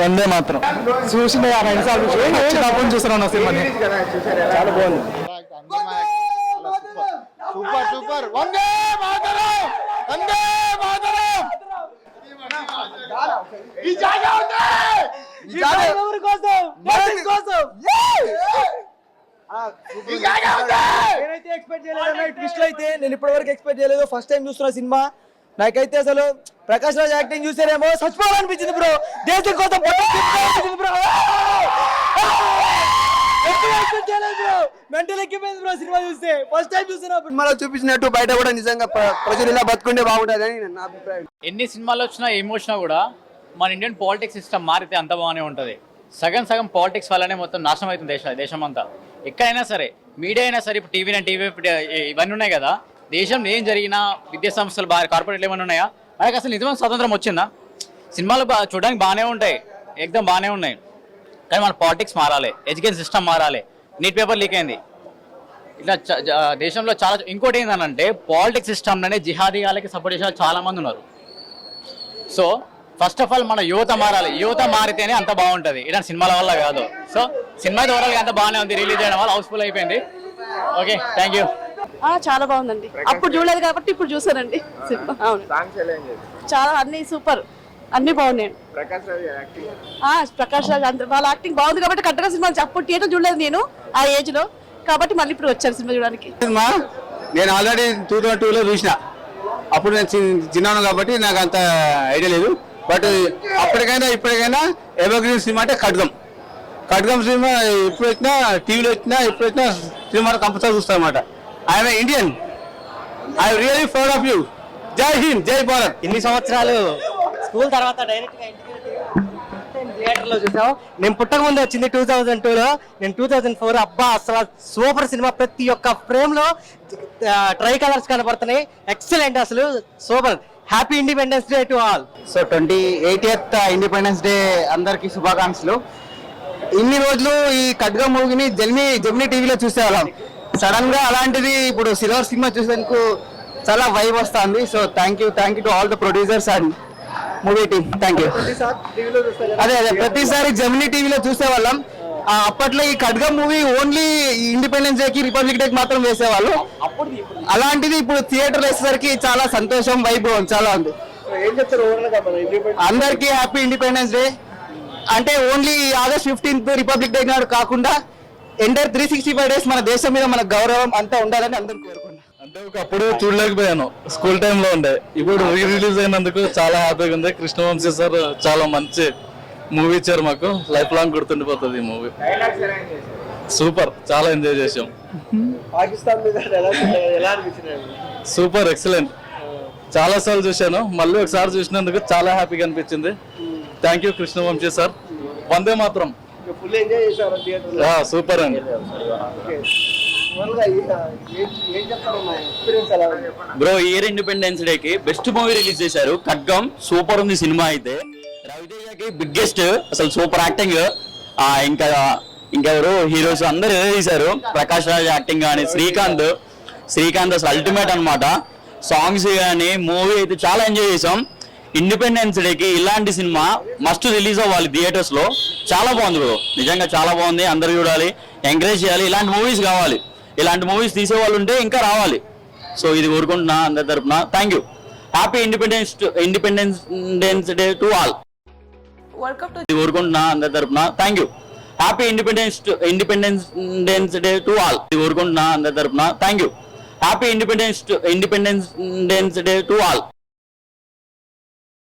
వందే మాత్రం చూసిన 2 సార్లు చూస్తున్నాను సినిమాని. చాలా బాగుంది. Super super. వందే మాతరం, వందే మాతరం. ఈ జాగా ఉంది, ఈ జాగా ఎవరి కోసం? దేశం కోసం. ఈ జాగా ఉంది. నేనైతే ఎక్స్పెక్ట్ చేయలేదన్న ఈ ట్విస్ట్ అయితే. నేను ఇప్పటివరకు ఎక్స్పెక్ట్ చేయలేదు. ఫస్ట్ టైం చూస్తున్నా సినిమా. నాకైతే అసలు ప్రకాష్ రాజ్ యాక్టింగ్ చూసారేమో చచ్చిపోవాలనిపించింది బ్రో. దేశం కోసం బ్రో. మెంటల్ ఎక్కిపోయింది బ్రో సినిమా చూస్తే. ఫస్ట్ టైం చూసినప్పుడు సినిమాలో చూపించినట్టు బయట కూడా నిజంగా ప్రజలు ఇలా బతుకుంటే బాగుంటుందని నా అభిప్రాయం. ఎన్ని సినిమాలు వచ్చినా ఏం వచ్చినా కూడా మన ఇండియన్ పాలిటిక్స్ సిస్టమ్ మారితే అంత బాగానే ఉంటుంది. సగం పాలిటిక్స్ వల్లనే మొత్తం నాశనం అవుతుంది దేశం అంతా. ఎక్కడైనా సరే మీడియా అయినా సరే, ఇప్పుడు టీవీ ఇవన్నీ ఉన్నాయి కదా. దేశంలో ఏం జరిగినా విద్యా సంస్థలు కార్పొరేట్లు ఏమైనా ఉన్నాయా? మనకి అసలు నిజమైన స్వతంత్రం వచ్చిందా? సినిమాలు చూడడానికి బాగానే ఉంటాయి, ఎగ్జామ్ బాగానే ఉన్నాయి, కానీ మన పాలిటిక్స్ మారాలి, ఎడ్యుకేషన్ సిస్టమ్ మారాలి. నీట్ పేపర్ లీక్ అయింది. ఇట్లా దేశంలో చాలా. ఇంకోటి ఏంటంటే పాలిటిక్స్ సిస్టమ్లోనే జిహాదీగాలకి సపోర్ట్ చేసే చాలా మంది ఉన్నారు. సో ఫస్ట్ ఆఫ్ ఆల్ మన యువత మారాలి. యువత మారితేనే అంత బాగుంటుంది. ఇలాంటి సినిమాల వల్ల కాదు. సో సినిమా ఓవరాల్గా అంత బాగానే ఉంది. రిలీజ్ చేయడం వల్ల హౌస్ఫుల్ అయిపోయింది. Okay, thank you. చాలా బాగుందండి. అప్పుడు చూడలేదు కాబట్టి ఇప్పుడు చూసానండి సినిమా. అవును, చాలా అన్ని సూపర్, అన్ని బాగున్నాయి. ప్రకాష్ రాజ్ అందరూ వాళ్ళ యాక్టింగ్ బాగుంది కాబట్టి కరెక్ట్గా సినిమా. అప్పుడు థియేటర్ చూడలేదు నేను ఆ ఏజ్ లో, కాబట్టి మళ్ళీ ఇప్పుడు వచ్చాను సినిమా చూడడానికి. నేను ఆల్రెడీ 2002లో చూసిన. అప్పుడు నేను చిన్నాను కాబట్టి నాకు అంత ఐడియా లేదు. బట్ అప్పటికైనా ఇప్పటికైనా ఎవర్గ్రీన్ సినిమా అంటే ఖడ్గం సినిమా. ఎప్పుడు వచ్చినా టీవీలో వచ్చినా ఎప్పుడు వచ్చినా సినిమా కంపల్సరీ చూస్తాను అనమాట. I'm Indian. I really proud of you. జై హింద్, జై భారత్. ఇన్ని సంవత్సరాలు స్కూల్ తర్వాత డైరెక్ట్ గా ఇంటికి థియేటర్ లో చూసాం. నేను పుట్టక ముందు వచ్చింది 2002లో. నేను 2004. అబ్బా అసలు సూపర్ సినిమా. ప్రతి ఒక్క ఫ్రేమ్ లో ట్రై కలర్స్ కనబడుతున్నాయి. ఎక్సలెంట్, అసలు super. Happy independence day to all. So 28th independence day అందరికి శుభాకాంక్షలు. ఇన్ని రోజులు ఈ ఖడ్గం మూవీని జెమినీ టీవీలో చూసేవాళ్ళం. సడన్ గా అలాంటిది ఇప్పుడు సిల్వర్ సినిమా చూసేందుకు చాలా వైబ్ వస్తుంది. So thank you to all the producers and movie team. Thank you. అదే ప్రతిసారి జెమినీ టీవీలో చూసేవాళ్ళం. అప్పట్లో ఈ ఖడ్గం మూవీ ఓన్లీ ఇండిపెండెన్స్ డేకి, రిపబ్లిక్ డేకి మాత్రం వేసేవాళ్ళు. అలాంటిది ఇప్పుడు థియేటర్ వేసేసరికి చాలా సంతోషం, వైబ్ చాలా ఉంది. అందరికీ హ్యాపీ ఇండిపెండెన్స్ డే. అంటే only August 15th republic day నాడు కాకుండా ఎంటైర్ 365 days మన దేశం మీద మన గౌరవం అంతా ఉండాలని అందరూ కోరుకున్నాను. అంటే ఒకప్పుడు చూడలేకపోయాను, స్కూల్ టైంలో ఉండే. ఇప్పుడు రిలీజ్ అయినందుకు చాలా హ్యాపీగా ఉంది. కృష్ణవంశీ సార్ చాలా మంచి మూవీ ఇచ్చారు మాకు. లైఫ్ లాంగ్ గుర్తుండిపోతుంది ఈ మూవీ. సూపర్, చాలా ఎంజాయ్ చేసాం. Super, excellent. చాలా సార్లు చూశాను, మళ్ళీ ఒకసారి చూసినందుకు చాలా హ్యాపీగా అనిపించింది. Thank you Krishna Vamsi sir. Vande Mataram. Super అండి. బ్రో, ఇయర్ ఇండిపెండెన్స్ డేకి బెస్ట్ మూవీ రిలీజ్ చేశారు ఖడ్గం. సూపర్ ఉంది సినిమా అయితే. రవితేజకి బిగ్గెస్ట్, అసలు సూపర్ యాక్టింగ్. ఇంకెవరు హీరోస్ అందరు చేశారు. ప్రకాష్ రాజ్ యాక్టింగ్ కానీ, శ్రీకాంత్ అసలు అల్టిమేట్ అనమాట. సాంగ్స్ కానీ, మూవీ అయితే చాలా ఎంజాయ్ చేసాం. ఇండిపెండెన్స్ డేకి ఇలాంటి సినిమా మస్ట్ రిలీజ్ అవ్వాలి థియేటర్స్ లో. చాలా బాగుంది బ్రో, నిజంగా చాలా బాగుంది. అందరు చూడాలి, ఎంకరేజ్ చేయాలి. ఇలాంటి మూవీస్ కావాలి. ఇలాంటి మూవీస్ తీసేవాళ్ళు ఉంటే ఇంకా రావాలి. సో ఇది కోరుకుంటున్నా అందరి తరఫున. Thank you. Happy independence day to all. ఇది కోరుకుంటున్నా అందరి తరఫున. Thank you. Happy independence day to all. ఇది కోరుకుంటున్నా అందరి తరఫున. Thank you. Happy independence day to all.